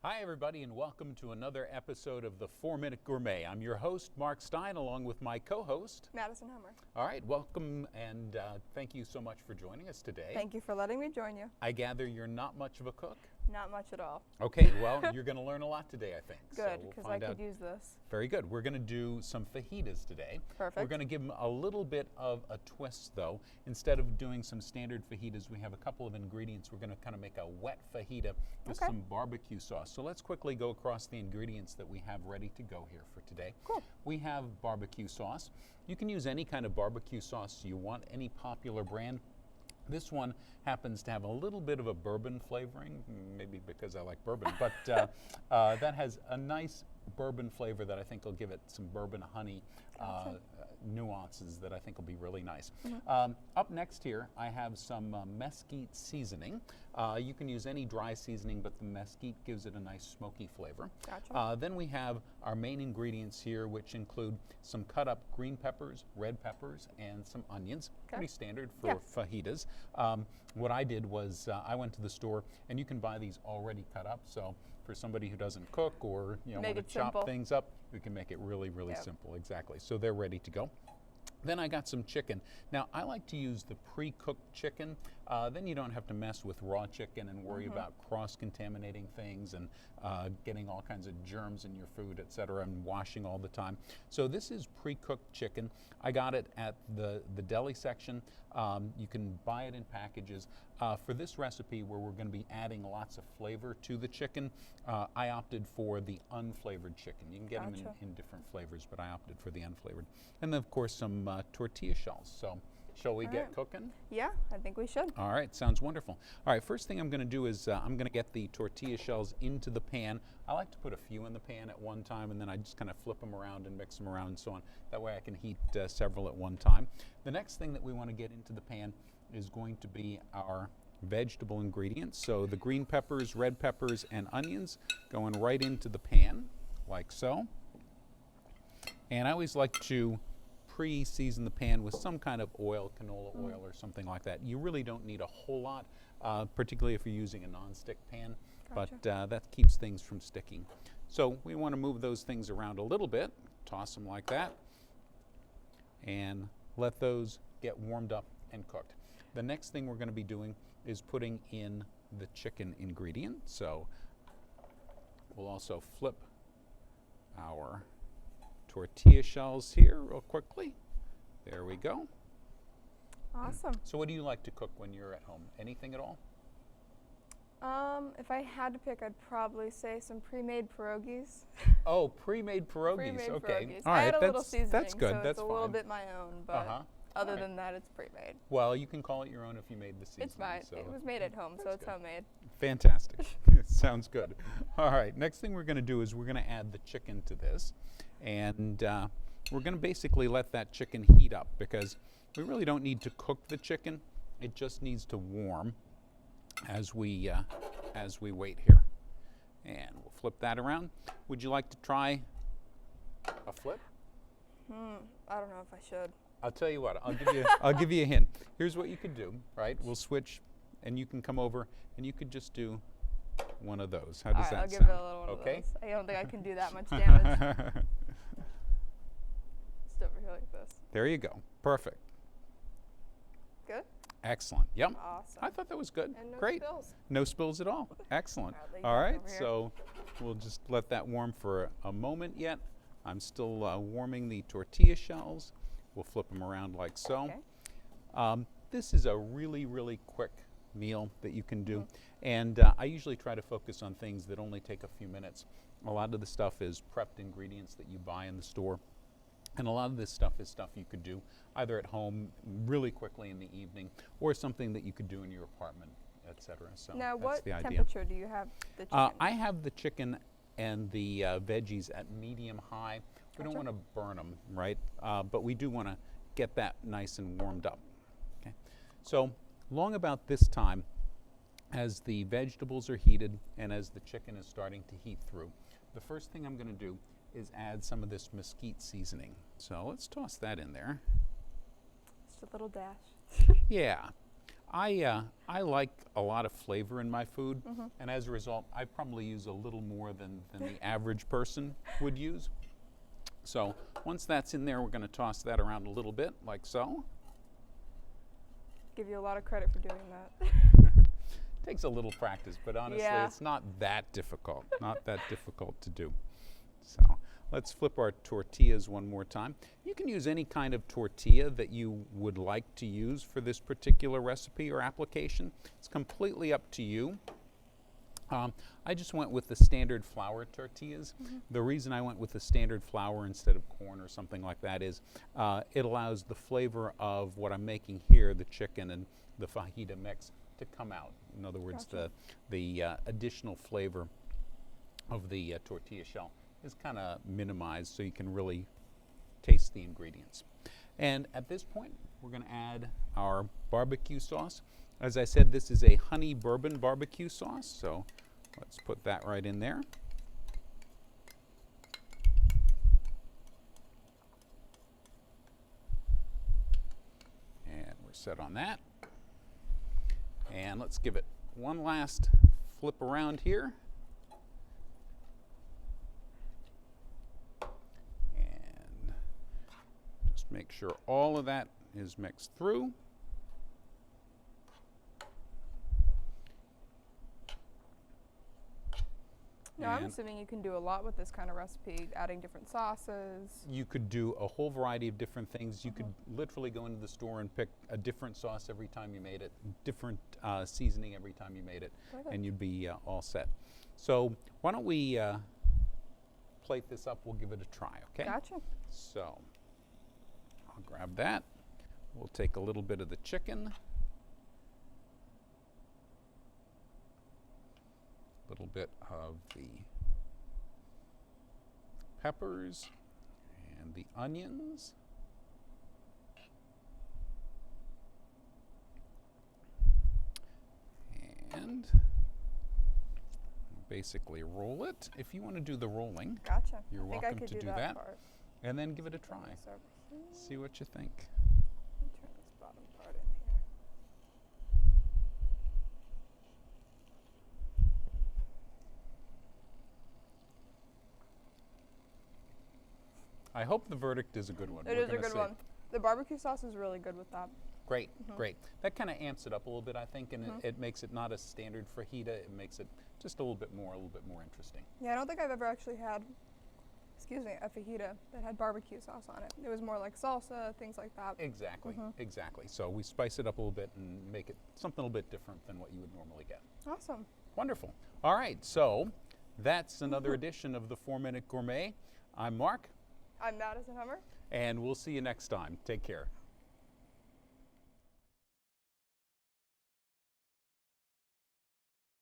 Hi, everybody, and welcome to another episode of the 4 Minute Gourmet. I'm your host, Mark Stine, along with my co-host, Madison Hummer. All right, welcome, and thank you so much for joining us today. Thank you for letting me join you. I gather you're not much of a cook? Not much at all. Okay, well, you're going to learn a lot today, I think. Good, because I could use this. Very good. We're going to do some fajitas today. Perfect. We're going to give them a little bit of a twist, though. Instead of doing some standard fajitas, we have a couple of ingredients. We're going to kind of make a wet fajita with some barbecue sauce. So let's quickly go across the ingredients that we have ready to go here for today. Cool. We have barbecue sauce. You can use any kind of barbecue sauce you want, any popular brand. This one happens to have a little bit of a bourbon flavoring, maybe because I like bourbon, but that has a nice bourbon flavor that I think will give it some bourbon honey nuances that I think will be really nice. Up next here, I have some Mesquite Seasoning. You can use any dry seasoning, but the mesquite gives it a nice smoky flavor. Gotcha. Then we have our main ingredients here, which include some cut up green peppers, red peppers, and some onions. Pretty standard for fajitas. What I did was I went to the store, and you can buy these already cut up. So for somebody who doesn't cook or want to chop things up, we can make it really, really simple. Exactly. So they're ready to go. Then I got some chicken. Now, I like to use the pre-cooked chicken. Then you don't have to mess with raw chicken and worry about cross-contaminating things and getting all kinds of germs in your food, etc., and washing all the time. So this is pre-cooked chicken. I got it at the deli section. You can buy it in packages. For this recipe, where we're going to be adding lots of flavor to the chicken, I opted for the unflavored chicken. You can get them in different flavors, but I opted for the unflavored. And then, of course, some tortilla shells. So shall we get cooking? Yeah, I think we should. All right, sounds wonderful. All right, first thing I'm going to do is I'm going to get the tortilla shells into the pan. I like to put a few in the pan at one time, and then I just kind of flip them around and mix them around and so on. That way I can heat several at one time. The next thing that we want to get into the pan is going to be our vegetable ingredients. So the green peppers, red peppers, and onions going right into the pan, like so. And I always like to pre-season the pan with some kind of oil, canola oil or something like that. You really don't need a whole lot, particularly if you're using a non-stick pan, but that keeps things from sticking. So we want to move those things around a little bit, toss them like that, and let those get warmed up and cooked. The next thing we're going to be doing is putting in the chicken ingredient. So we'll also flip our tortilla shells here real quickly. There we go. Awesome. So what do you like to cook when you're at home? Anything at all? If I had to pick, I'd probably say some pre-made pierogies. Oh, pre-made pierogies. Pre-made okay. pierogies. All right. I had a little seasoning, that's good. so that's it's a little bit my own, but other than that, it's pre-made. Well, you can call it your own if you made the seasoning. It's mine. So it was made at home, so it's homemade. Fantastic. Sounds good. All right. Next thing we're going to do is we're going to add the chicken to this, and we're going to basically let that chicken heat up because we really don't need to cook the chicken. It just needs to warm as we wait here. And we'll flip that around. Would you like to try a flip? I don't know if I should. I'll tell you what. I'll give you a hint. Here's what you could do. Right? We'll switch, and you can come over, and you could just do one of those. How does that I'll sound? give it a little one of those. I don't think I can do that much damage. Just over here like this. There you go. Perfect. Good? Excellent. Yep. Awesome. I thought that was good. And no Great. spills. No spills at all. Excellent. All right. So we'll just let that warm for a moment yet. I'm still warming the tortilla shells. We'll flip them around like so. Okay. This is a really, really quick meal that you can do. And I usually try to focus on things that only take a few minutes. A lot of the stuff is prepped ingredients that you buy in the store. And a lot of this stuff is stuff you could do either at home really quickly in the evening or something that you could do in your apartment, etc. So now, that's what the idea. temperature do you have the chicken? I have the chicken and the veggies at medium-high. We don't want to burn them, right? But we do want to get that nice and warmed up. Okay. So long about this time, as the vegetables are heated and as the chicken is starting to heat through, the first thing I'm going to do is add some of this Mesquite Seasoning. So let's toss that in there. Just a little dash. Yeah. I like a lot of flavor in my food, and as a result, I probably use a little more than the average person would use. So once that's in there, we're going to toss that around a little bit, like so. Give you a lot of credit for doing that. Takes a little practice, but honestly, it's not that difficult. Not that difficult to do. So let's flip our tortillas one more time. You can use any kind of tortilla that you would like to use for this particular recipe or application. It's completely up to you. I just went with the standard flour tortillas. The reason I went with the standard flour instead of corn or something like that is it allows the flavor of what I'm making here, the chicken and the fajita mix, to come out. In other words, the additional flavor of the tortilla shell is kind of minimized, so you can really taste the ingredients. And at this point, we're going to add our barbecue sauce. As I said, this is a honey bourbon barbecue sauce, so let's put that right in there. And we're set on that. And let's give it one last flip around here. And just make sure all of that is mixed through. Now, I'm assuming you can do a lot with this kind of recipe, adding different sauces. You could do a whole variety of different things. You could literally go into the store and pick a different sauce every time you made it, different seasoning every time you made it, and you'd be all set. So why don't we plate this up? We'll give it a try, okay? Gotcha. So I'll grab that. We'll take a little bit of the chicken. Little bit of the peppers and the onions. And basically roll it. If you want to do the rolling, Gotcha. you're welcome to do that. Part. And then give it a try. See what you think. Let me turn this bottom part in here. I hope the verdict is a good one. It is a good one. The barbecue sauce is really good with that. Great, great. That kind of amps it up a little bit, I think, and it makes it not a standard fajita. It makes it just a little bit more interesting. Yeah, I don't think I've ever actually had, a fajita that had barbecue sauce on it. It was more like salsa, things like that. Exactly, exactly. So we spice it up a little bit and make it something a little bit different than what you would normally get. Awesome. Wonderful. All right, so that's another edition of the 4 Minute Gourmet. I'm Mark. I'm Madison Hummer. And we'll see you next time. Take care.